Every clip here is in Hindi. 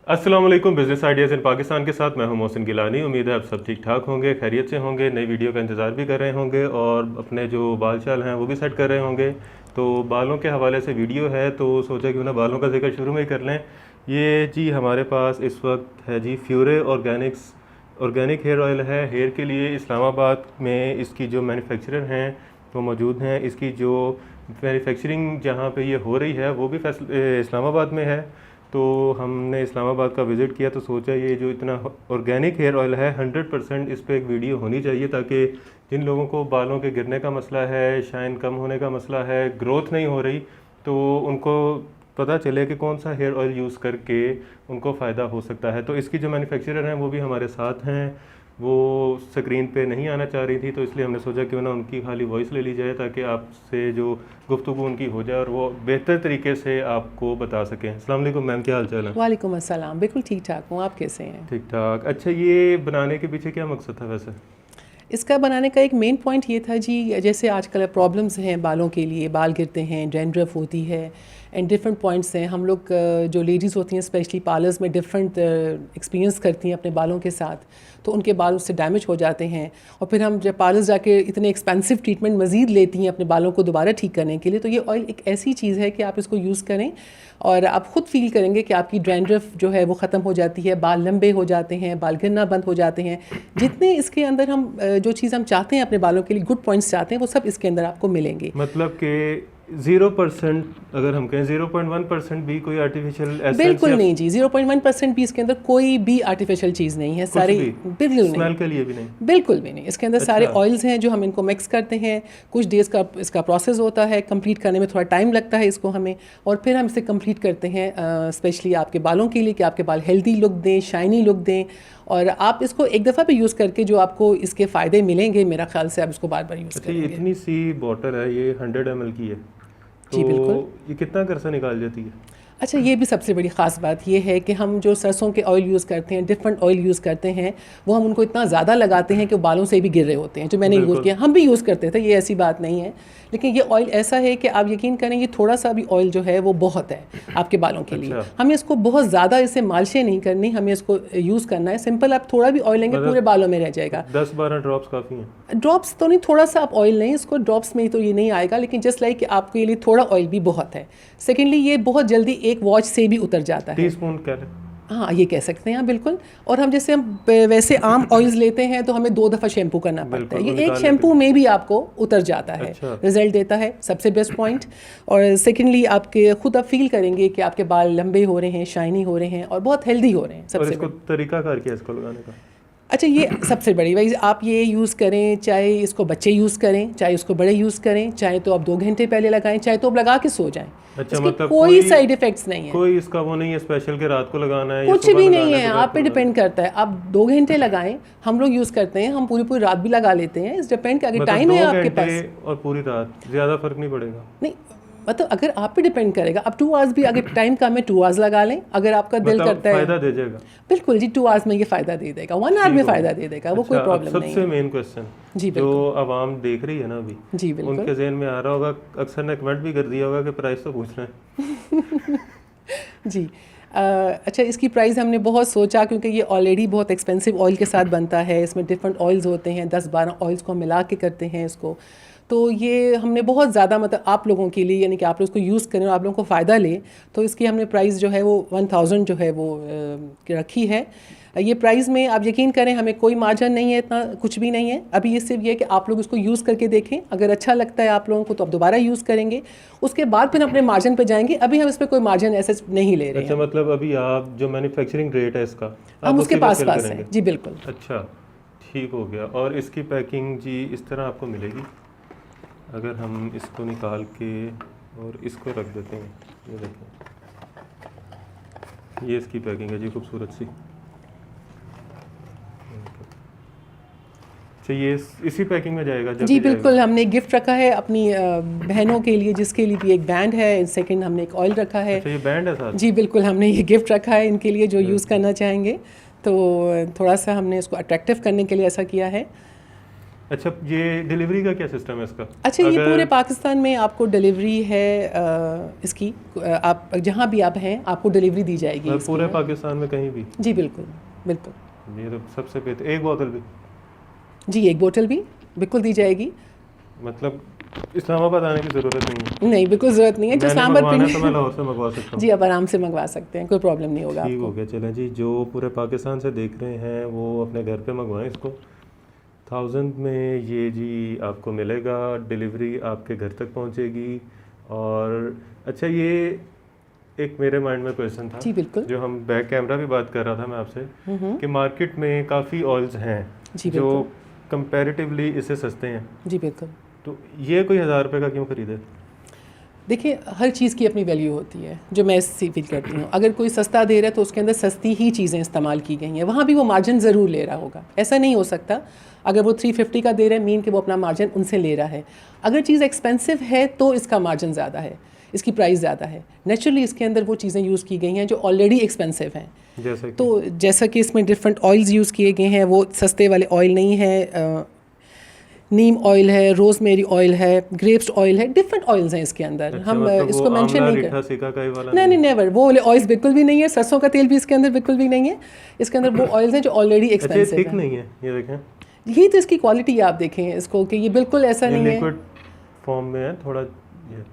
अस्सलाम वालेकुम। बिज़नेस आइडियाज़ इन पाकिस्तान के साथ मैं हूं मोहसिन गिलानी। उम्मीद है आप सब ठीक ठाक होंगे, खैरियत से होंगे, नई वीडियो का इंतज़ार भी कर रहे होंगे और अपने जो बाल चाल हैं वो भी सेट कर रहे होंगे। तो बालों के हवाले से वीडियो है तो सोचा क्यों ना बालों का जिक्र शुरू में ही कर लें। ये जी हमारे पास इस वक्त है जी फ्यूरे ऑर्गेनिक हेयर ऑयल है। हेयर के लिए इस्लामाबाद में इसकी जो मैन्युफैक्चरर हैं वो मौजूद हैं। इसकी जो मैन्युफैक्चरिंग जहाँ पे ये हो रही है वो भी इस्लामाबाद में है। तो हमने इस्लामाबाद का विज़िट किया तो सोचा ये जो इतना ऑर्गेनिक हेयर ऑयल है 100% इस पर एक वीडियो होनी चाहिए, ताकि जिन लोगों को बालों के गिरने का मसला है, शाइन कम होने का मसला है, ग्रोथ नहीं हो रही, तो उनको पता चले कि कौन सा हेयर ऑयल यूज़ करके उनको फ़ायदा हो सकता है। तो इसकी जो मैन्युफैक्चरर हैं वो भी हमारे साथ हैं। वो स्क्रीन पे नहीं आना चाह रही थी तो इसलिए हमने सोचा क्यों ना उनकी खाली वॉइस ले ली जाए, ताकि आपसे जो गुफ्तगू उनकी हो जाए और वो बेहतर तरीके से आपको बता सकें। अस्सलाम वालेकुम मैम, क्या हाल चाल है? वालेकुम अस्सलाम, बिल्कुल ठीक ठाक हूँ। आप कैसे हैं? ठीक ठाक। अच्छा, ये बनाने के पीछे क्या मकसद था वैसे? इसका बनाने का एक मेन पॉइंट ये था जी, जैसे आजकल प्रॉब्लम्स हैं बालों के लिए, बाल गिरते हैं, डैंड्रफ होती है एंड डिफरेंट पॉइंट्स हैं। हम लोग जो लेडीज़ होती हैं स्पेशली पार्लर्स में डिफरेंट एक्सपीरियंस करती हैं अपने बालों के साथ, तो उनके बाल उससे डैमेज हो जाते हैं और फिर हम जब पार्लर्स जाके इतने एक्सपेंसिव ट्रीटमेंट मज़ीद लेती हैं अपने बालों को दोबारा ठीक करने के लिए, तो ये ऑयल एक ऐसी चीज़ है कि आप इसको यूज़ करें और आप ख़ुद फील करेंगे कि आपकी डैंड्रफ जो है वो ख़त्म हो जाती है, बाल लंबे हो जाते हैं, बाल गिरना बंद हो जाते हैं। जितने इसके अंदर हम जो चीज़ हम चाहते हैं अपने बालों के लिए, गुड पॉइंट्स चाहते हैं, वो सब इसके अंदर आपको मिलेंगे। मतलब कि 0% अगर हम कहें 0.1% भी कोई आर्टिफिशियल बिल्कुल नहीं जी, 0.1% भी इसके अंदर कोई भी आर्टिफिशियल चीज़ नहीं है। सारे बिल्कुल नहीं, स्मेल के लिए भी नहीं, बिल्कुल भी नहीं। इसके अंदर अच्छा। सारे ऑयल्स हैं जो हम इनको मिक्स करते हैं। कुछ डेज़ का इसका प्रोसेस होता है, कंप्लीट करने में थोड़ा टाइम लगता है इसको हमें, और फिर हम इसे कंप्लीट करते हैं स्पेशली आपके बालों के लिए कि आपके बाल हेल्दी लुक दें, शाइनी लुक दें। और आप इसको एक दफ़ा पे यूज़ करके जो आपको इसके फ़ायदे मिलेंगे, मेरा ख्याल से आप इसको बार बार यूज़ करेंगे। इतनी सी बॉटल है, ये 100 ml की है, जी बिल्कुल। तो ये कितना खर्चा निकाल जाती है? अच्छा, ये भी सबसे बड़ी ख़ास बात ये है कि हम जो सरसों के ऑयल यूज़ करते हैं, डिफरेंट ऑयल यूज़ करते हैं, वो हम उनको इतना ज़्यादा लगाते हैं कि वो बालों से भी गिर रहे होते हैं। जो मैंने यूज़ किया, हम भी यूज़ करते थे, ये ऐसी बात नहीं है, लेकिन ये ऑयल ऐसा है कि आप यकीन करें ये थोड़ा सा भी ऑयल जो है वो बहुत है आपके बालों के लिए। हमें इसको बहुत ज़्यादा इसे मालिशें नहीं करनी, हमें इसको यूज़ करना है सिंपल। आप थोड़ा भी ऑयल लेंगे पूरे बालों में रह जाएगा। 10-12 ड्रॉप्स काफ़ी हैं। ड्रॉप्स तो नहीं, थोड़ा सा आप ऑयल लें इसको, ड्रॉप्स में तो ये नहीं आएगा, लेकिन जस्ट लाइक आपके लिए थोड़ा ऑयल भी बहुत है। सेकेंडली ये बहुत जल्दी एक वॉच से भी उतर जाता है। टीस्पून कह लें, हाँ ये कह सकते हैं आप, बिल्कुल। और हम जैसे हम वैसे आम ऑयल्स लेते हैं तो हमें 2 दफ़ा शैम्पू करना पड़ता है, ये एक शैम्पू में भी आपको उतर जाता है। अच्छा। रिजल्ट देता है, सबसे बेस्ट पॉइंट। और सेकेंडली आपके खुद आप फील करेंगे कि आपके बाल लंबे हो रहे हैं, शाइनी हो रहे हैं और बहुत हेल्दी हो रहे हैं। और इसको तरीका कार क्या है इसको लगाने का? अच्छा, ये सबसे बड़ी वाइज आप ये यूज़ करें, चाहे इसको बच्चे यूज़ करें, चाहे इसको बड़े यूज़ करें, चाहे तो आप 2 घंटे पहले लगाएं, चाहे तो आप लगा के सो जाएं। अच्छा, इसके मतलब कोई साइड इफ़ेक्ट्स नहीं है, कोई इसका वो नहीं है स्पेशल के रात को लगाना है, कुछ भी नहीं है, आप पे डिपेंड करता है। आप 2 घंटे लगाएं, हम लोग यूज़ करते हैं, हम पूरी पूरी रात भी लगा लेते हैं। इस डिपेंड अगर टाइम है आपके पास, और पूरी रात ज़्यादा फर्क नहीं पड़ेगा। नहीं मतलब अगर आप पे डिपेंड करेगा। अब 2 आवर्स भी अगर टाइम कम है 2 आवर्स लगा लें, अगर आपका दिल करता है। फ़ायदा दे जाएगा बिल्कुल जी, 2 आवर्स में ये फ़ायदा दे देगा, 1 आवर में फ़ायदा दे देगा, वो कोई प्रॉब्लम नहीं है। सबसे मेन क्वेश्चन जी जो आवाम देख रही है ना अभी, जी बिल्कुल, उनके जहन में आ रहा होगा, अक्सर ने कमेंट भी कर दिया होगा कि प्राइस तो पूछ रहे हैं। जी अच्छा, इसकी प्राइस हमने बहुत सोचा क्योंकि ये ऑलरेडी बहुत एक्सपेंसिव ऑयल के साथ बनता है। इसमें डिफरेंट ऑयल्स होते हैं, 10-12 ऑयल्स को मिला के करते हैं इसको। तो ये हमने बहुत ज़्यादा मतलब आप लोगों के लिए, यानी कि आप लोग इसको यूज़ करें और आप लोगों को फ़ायदा लें, तो इसकी हमने प्राइस जो है वो 1000 जो है वो रखी है। ये प्राइस में आप यकीन करें हमें कोई मार्जिन नहीं है, इतना कुछ भी नहीं है। अभी ये सिर्फ ये है कि आप लोग इसको यूज़ करके देखें, अगर अच्छा लगता है आप लोगों को तो आप दोबारा यूज़ करेंगे, उसके बाद फिर अपने मार्जिन पे जाएंगे। अभी हम इस पर कोई मार्जिन ऐसे नहीं ले रहे हैं। अच्छा, मतलब अभी आप जो मैन्युफैक्चरिंग रेट है इसका हम उसके पास है जी बिल्कुल। अच्छा, ठीक हो गया। और इसकी पैकिंग जी इस तरह आपको मिलेगी। अगर हम इसको निकाल के और इसको रख देते हैं, ये देखें, ये इसकी पैकिंग है जी, खूबसूरत सी। तो ये इसी पैकिंग में जाएगा जब जी बिल्कुल। हमने एक गिफ्ट रखा है अपनी बहनों के लिए, जिसके लिए भी एक बैंड है, सेकंड हमने एक ऑयल रखा है। अच्छा, ये बैंड है साथ? जी बिल्कुल, हमने ये गिफ्ट रखा है इनके लिए जो यूज़ करना चाहेंगे। तो थोड़ा सा हमने इसको अट्रैक्टिव करने के लिए ऐसा किया है। अच्छा, ये डिलीवरी का क्या सिस्टम है इसका? अच्छा, ये अगर पूरे पाकिस्तान में आपको डिलीवरी है इसकी, आप जहाँ भी आप हैं आपको डिलीवरी दी जाएगी इसकी पूरे ना। पाकिस्तान में कहीं भी? जी बिल्कुल बिल्कुल। ये तो सबसे बेहतर। एक बोतल भी? जी एक बोतल भी बिल्कुल दी जाएगी। मतलब इस्लामाबाद आने की ज़रूरत नहीं है? नहीं बिल्कुल ज़रूरत नहीं है, जो मैंने सांबर मंगवाना है तो मैं पिंडी लाहौर से मंगवा सकता हूँ? जी आप आराम से मंगवा सकते हैं, कोई प्रॉब्लम नहीं होगा ठीक हो आपको। गया। चलें जी, जो पूरे पाकिस्तान से देख रहे हैं वो अपने घर पे मंगवाएं इसको। 1000 में ये जी आपको मिलेगा, डिलीवरी आपके घर तक पहुंचेगी। और अच्छा, ये एक मेरे माइंड में क्वेश्चन था, जी बिल्कुल। जो हम बैक कैमरा भी बात कर रहा था मैं आपसे, कि मार्केट में काफ़ी ऑयल्स हैं जी जो बिल्कुल। कंपैरेटिवली इससे सस्ते हैं, जी बिल्कुल। तो ये कोई 1000 रुपये का क्यों खरीदे? देखिए हर चीज़ की अपनी वैल्यू होती है, जो मैं इससे फील करती हूँ। अगर कोई सस्ता दे रहा है तो उसके अंदर सस्ती ही चीज़ें इस्तेमाल की गई हैं, वहाँ भी वो मार्जिन ज़रूर ले रहा होगा। ऐसा नहीं हो सकता अगर वो 350 का दे रहा है मीन कि वो अपना मार्जिन उनसे ले रहा है। अगर चीज़ एक्सपेंसिव है तो इसका मार्जिन ज़्यादा है, इसकी प्राइस ज़्यादा है। नेचुरली इसके अंदर वो चीज़ें यूज़ की गई हैं जो ऑलरेडी एक्सपेंसिव हैं। जैसा कि इसमें डिफरेंट ऑयल्स यूज़ किए गए हैं, वो सस्ते वाले ऑयल नहीं है। नीम ऑयल है, रोज़मेरी ऑयल है, ग्रेप्स ऑयल है, डिफरेंट ऑयल्स हैं इसके अंदर। अच्छा, हम मतलब इसको मेंशन नहीं कर, सिकाकाई वाला नहीं नहीं नेवर, वो वाले ऑयल्स बिल्कुल भी नहीं है। सरसों का तेल भी इसके अंदर बिल्कुल भी नहीं है। इसके अंदर वो ऑयल्स हैं जो ऑलरेडी अच्छा, ये एक्सपेंसिव थिक है। नहीं है, ये देखें, यही तो इसकी क्वालिटी आप देखें इसको, कि ये बिल्कुल ऐसा ये नहीं है। लिक्विड फॉर्म में है थोड़ा ये।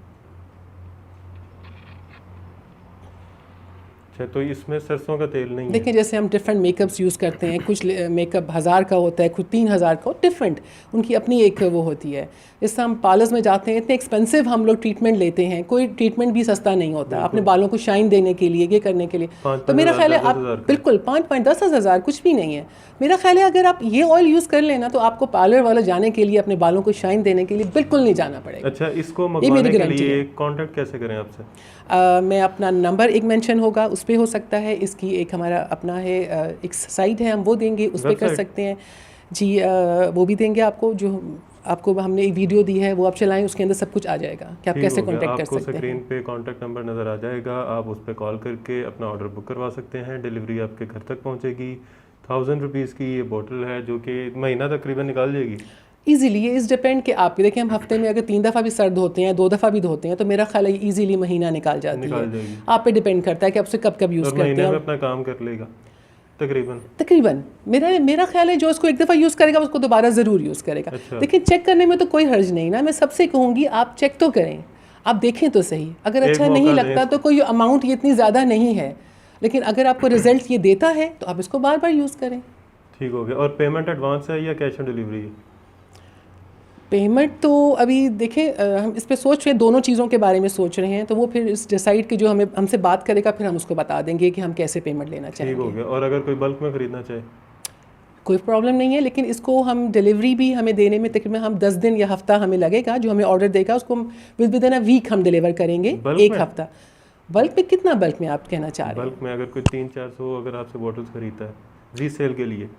अच्छा, तो इसमें सरसों का तेल नहीं है? देखें जैसे हम डिफरेंट मेकअप्स यूज़ करते हैं, कुछ मेकअप 1000 का होता है, कुछ 3000 का, डिफरेंट उनकी अपनी एक वो होती है। जैसे हम पार्लर्स में जाते हैं, इतने एक्सपेंसिव हम लोग ट्रीटमेंट लेते हैं, कोई ट्रीटमेंट भी सस्ता नहीं होता अपने बालों को शाइन देने के लिए, ये करने के लिए। तो मेरा ख्याल है आप बिल्कुल 5-10,000 कुछ भी नहीं है। मेरा ख्याल है अगर आप ये ऑयल यूज़ कर लेना तो आपको पार्लर वाला जाने के लिए, अपने बालों को शाइन देने के लिए बिल्कुल नहीं जाना पड़ेगा। अच्छा, इसको मंगवाने के लिए कांटेक्ट कैसे करें आपसे? मैं अपना नंबर एक मेंशन होगा उस पर हो सकता है, इसकी एक हमारा अपना है एक साइट है, हम वो देंगे, उस पर कर सकते हैं जी। वो भी देंगे आपको, जो आपको हमने एक वीडियो दी है वो आप चलाएं, उसके अंदर सब कुछ आ जाएगा कि आप कैसे कांटेक्ट कर सकते हैं। आपको स्क्रीन पे कांटेक्ट नंबर नज़र आ जाएगा, आप उस पर कॉल करके अपना ऑर्डर बुक करवा सकते हैं, डिलीवरी आपके घर तक पहुंचेगी। 1000 रुपीज़ की ये बोतल है जो कि महीना तकरीबन निकाल जाएगी ईजीली। ये इस डिपेंड कि आप देखें, हम हफ्ते में अगर 3 दफ़ा भी सर धोते हैं, 2 दफ़ा भी धोते हैं, तो मेरा ख्याल है ईजीली महीना निकाल जाती है। आप पे डिपेंड करता है कि आपसे कब कब यूज़ करते हैं। अपना काम कर लेगा तकरीबन मेरा ख्याल है जो इसको एक दफ़ा यूज़ करेगा उसको दोबारा ज़रूर यूज़ करेगा। अच्छा। लेकिन चेक करने में तो कोई हर्ज नहीं ना, मैं सबसे कहूँगी आप चेक तो करें, आप देखें तो सही। अगर अच्छा नहीं लगता तो कोई अमाउंट ये इतनी ज़्यादा नहीं है, लेकिन अगर आपको रिजल्ट ये देता है तो आप इसको बार बार यूज़ करें। ठीक हो गया। और पेमेंट एडवांस है या कैश ऑन डिलीवरी है? पेमेंट तो अभी देखें, हम इस पे सोच रहे हैं, दोनों चीज़ों के बारे में सोच रहे हैं, तो वो फिर इस डिसाइड के जो हमें हमसे बात करेगा फिर हम उसको बता देंगे कि हम कैसे पेमेंट लेना चाहेंगे। ठीक हो गया। और अगर कोई बल्क में ख़रीदना चाहे? कोई प्रॉब्लम नहीं है, लेकिन इसको हम डिलीवरी भी हमें देने में तकरीबन हम 10 दिन या हफ्ता हमें लगेगा। जो हमें ऑर्डर देगा उसको हम विद इन अ वीक हम डिलीवर करेंगे, एक हफ्ता। बल्क में कितना बल्क में आप कहना चाह रहे हैं? बल्क में अगर कोई 300-400 अगर आपसे बॉटल्स खरीदता है रीसेल के लिए,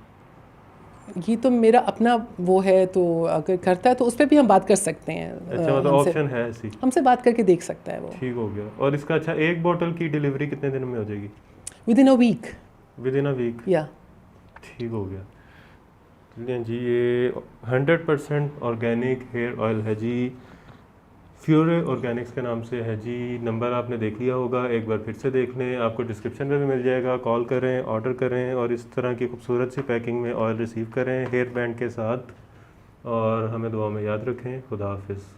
ये तो मेरा अपना वो है, तो अगर करता है तो उस पर भी हम बात कर सकते हैं। अच्छा, मतलब ऑप्शन है ऐसी? हमसे बात करके देख सकता है वो। ठीक हो गया। और इसका अच्छा, एक बोतल की डिलीवरी कितने दिन में हो जाएगी? Within a week. Within a week? Yeah. ठीक हो गया। चलिए जी, ये 100% ऑर्गेनिक हेयर ऑयल है जी, फ्यूरे ऑर्गेनिक्स के नाम से है जी। नंबर आपने देख लिया होगा, एक बार फिर से देख लें, आपको डिस्क्रिप्शन में भी मिल जाएगा। कॉल करें, ऑर्डर करें और इस तरह की खूबसूरत सी पैकिंग में ऑयल रिसीव करें हेयर बैंड के साथ। और हमें दुआ में याद रखें। खुदा हाफिज़।